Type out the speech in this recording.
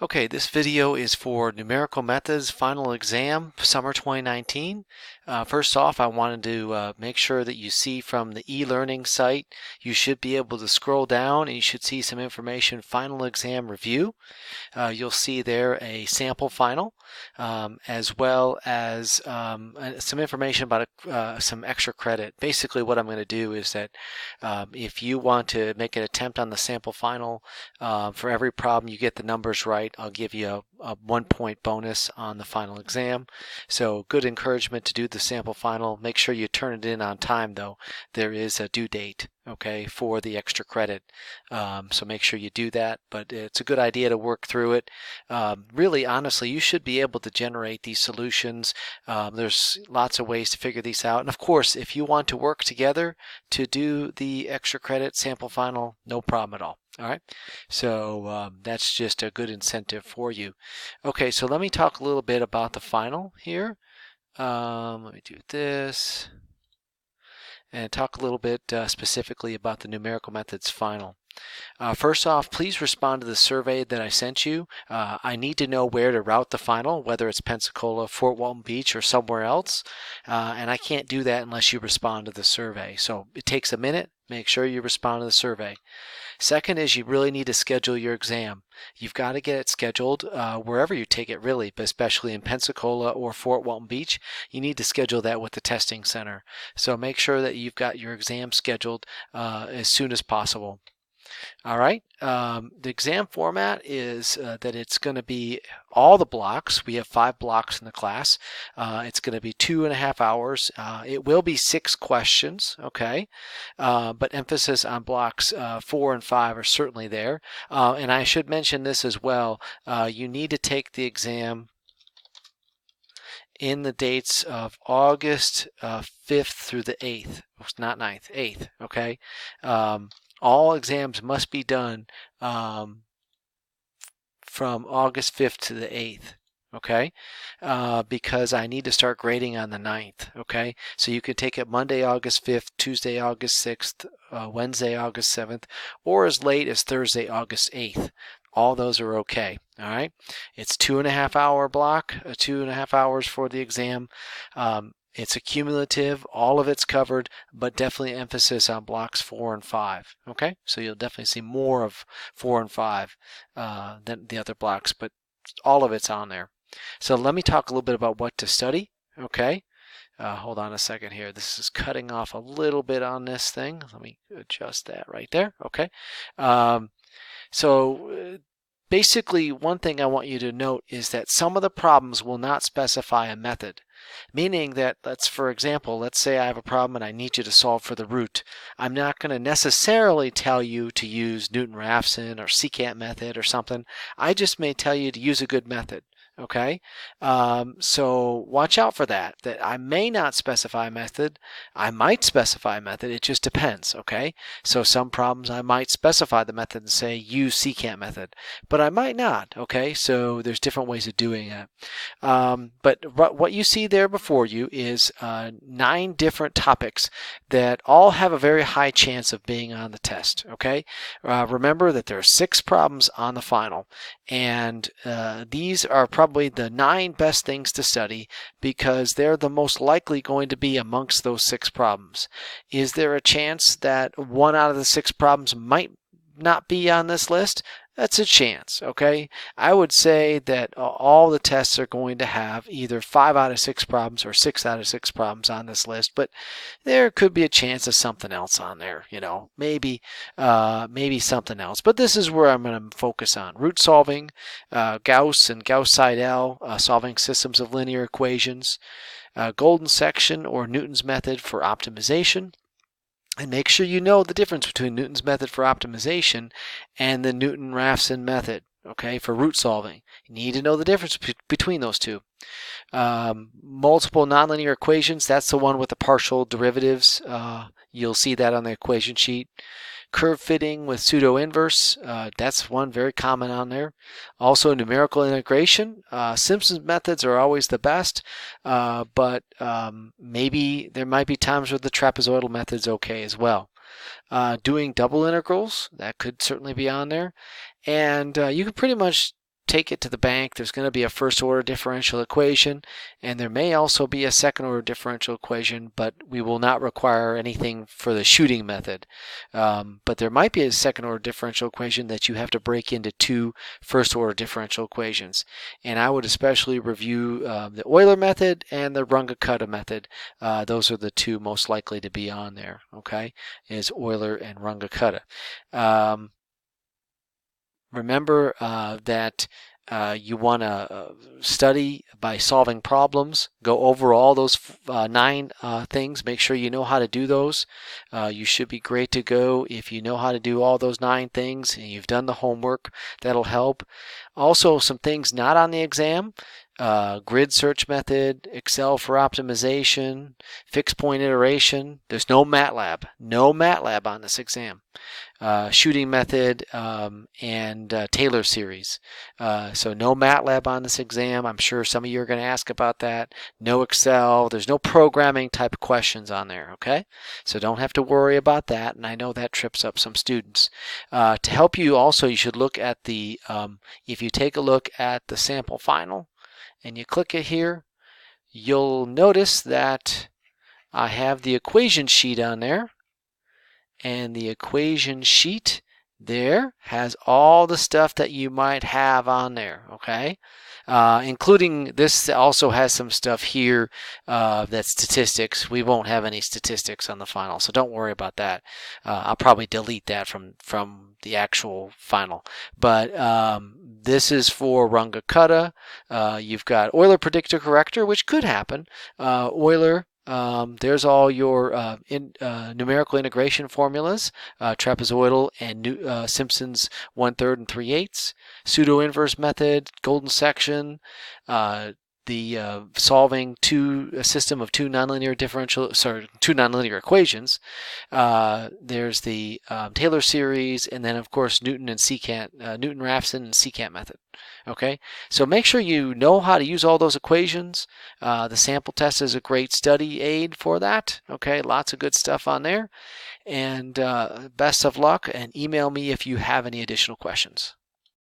Okay, this video is for Numerical Methods Final Exam, Summer 2019. First off, I wanted to make sure that you see from the e-learning site, you should be able to scroll down and you should see some information, Final Exam Review. You'll see there a sample final, as well as some information about some extra credit. Basically, what I'm going to do is that if you want to make an attempt on the sample final, for every problem you get the numbers right, I'll give you a 1 point bonus on the final exam. So good encouragement to do the sample final. Make sure you turn it in on time though. There is a due date, okay, for the extra credit. So make sure you do that, but it's a good idea to work through it. Really, honestly, you should be able to generate these solutions. There's lots of ways to figure these out. And of course, if you want to work together to do the extra credit sample final, no problem at all. All right, so that's just a good incentive for you. Okay, so let me talk a little bit about the final here. Let me do this and talk a little bit specifically about the numerical methods final. First off, please respond to the survey that I sent you. I need to know where to route the final, whether it's Pensacola, Fort Walton Beach, or somewhere else. And I can't do that unless you respond to the survey. So it takes a minute. Make sure you respond to the survey. Second is you really need to schedule your exam. You've got to get it scheduled wherever you take it really, but especially in Pensacola or Fort Walton Beach, you need to schedule that with the testing center. So make sure that you've got your exam scheduled as soon as possible. All right, the exam format is that it's going to be all the blocks. We have 5 blocks in the class. It's going to be 2.5 hours. It will be 6 questions, okay? But emphasis on blocks 4 and 5 are certainly there. And I should mention this as well. You need to take the exam in the dates of August 5th through the 8th. Not 9th, 8th, okay? All exams must be done from August 5th to the 8th, okay? Because I need to start grading on the 9th, okay? So you can take it Monday, August 5th, Tuesday, August 6th, Wednesday, August 7th, or as late as Thursday, August 8th. All those are okay, all right? It's 2.5 hour block, 2.5 hours for the exam. It's a cumulative, all of it's covered, but definitely emphasis on blocks 4 and 5. Okay, so you'll definitely see more of 4 and 5 than the other blocks, but all of it's on there. So let me talk a little bit about what to study. Okay, hold on a second here. This is cutting off a little bit on this thing. Let me adjust that right there. Okay, so basically, one thing I want you to note is that some of the problems will not specify a method. Meaning that, for example, let's say I have a problem and I need you to solve for the root. I'm not going to necessarily tell you to use Newton-Raphson or secant method or something. I just may tell you to use a good method. Okay, so watch out for that I may not specify a method. I might specify a method. It just depends. Okay, so some problems I might specify the method and say use secant method, but I might not. Okay, so there's different ways of doing it. But what you see there before you is 9 different topics that all have a very high chance of being on the test. Okay, remember that there are 6 problems on the final, and these are probably the 9 best things to study because they're the most likely going to be amongst those 6 problems. Is there a chance that 1 out of the 6 problems might not be on this list? That's a chance, okay? I would say that all the tests are going to have either 5 out of 6 problems or 6 out of 6 problems on this list, but there could be a chance of something else on there, you know, maybe something else. But this is where I'm going to focus on. Root solving, Gauss and Gauss-Seidel, solving systems of linear equations, golden section or Newton's method for optimization. And make sure you know the difference between Newton's method for optimization and the Newton-Raphson method, okay, for root solving. You need to know the difference between those two. Multiple nonlinear equations, that's the one with the partial derivatives. You'll see that on the equation sheet. Curve fitting with pseudo-inverse, that's one very common on there. Also numerical integration. Simpson's methods are always the best, but maybe there might be times where the trapezoidal method's okay as well. Doing double integrals, that could certainly be on there. And you can pretty much take it to the bank. There's going to be a first order differential equation, and there may also be a second order differential equation, but we will not require anything for the shooting method. But there might be a second order differential equation that you have to break into two first order differential equations. And I would especially review the Euler method and the Runge-Kutta method. Those are the two most likely to be on there, okay, is Euler and Runge-Kutta. Remember that you want to study by solving problems. Go over all those 9 things. Make sure you know how to do those. You should be great to go if you know how to do all those 9 things and you've done the homework. That'll help. Also, some things not on the exam. Grid search method, Excel for optimization, fixed point iteration. There's no MATLAB. No MATLAB on this exam. Shooting method and Taylor series. So no MATLAB on this exam. I'm sure some of you are going to ask about that. No Excel. There's no programming type questions on there, okay? So don't have to worry about that, and I know that trips up some students. To help you also, you should look at the, if you take a look at the sample final, and you click it here, you'll notice that I have the equation sheet on there, and the equation sheet there has all the stuff that you might have on there, okay? Including this also has some stuff here that's statistics. We won't have any statistics on the final, so don't worry about that. I'll probably delete that from the actual final. But this is for Runge-Kutta. You've got Euler predictor corrector, which could happen. Euler. There's all your numerical integration formulas, trapezoidal and Simpson's 1/3 and 3/8, pseudo-inverse method, golden section, the solving a system of two nonlinear equations. There's the Taylor series, and then of course Newton and secant, Newton-Raphson and secant method. Okay, so make sure you know how to use all those equations. The sample test is a great study aid for that. Okay, lots of good stuff on there. And best of luck, and email me if you have any additional questions.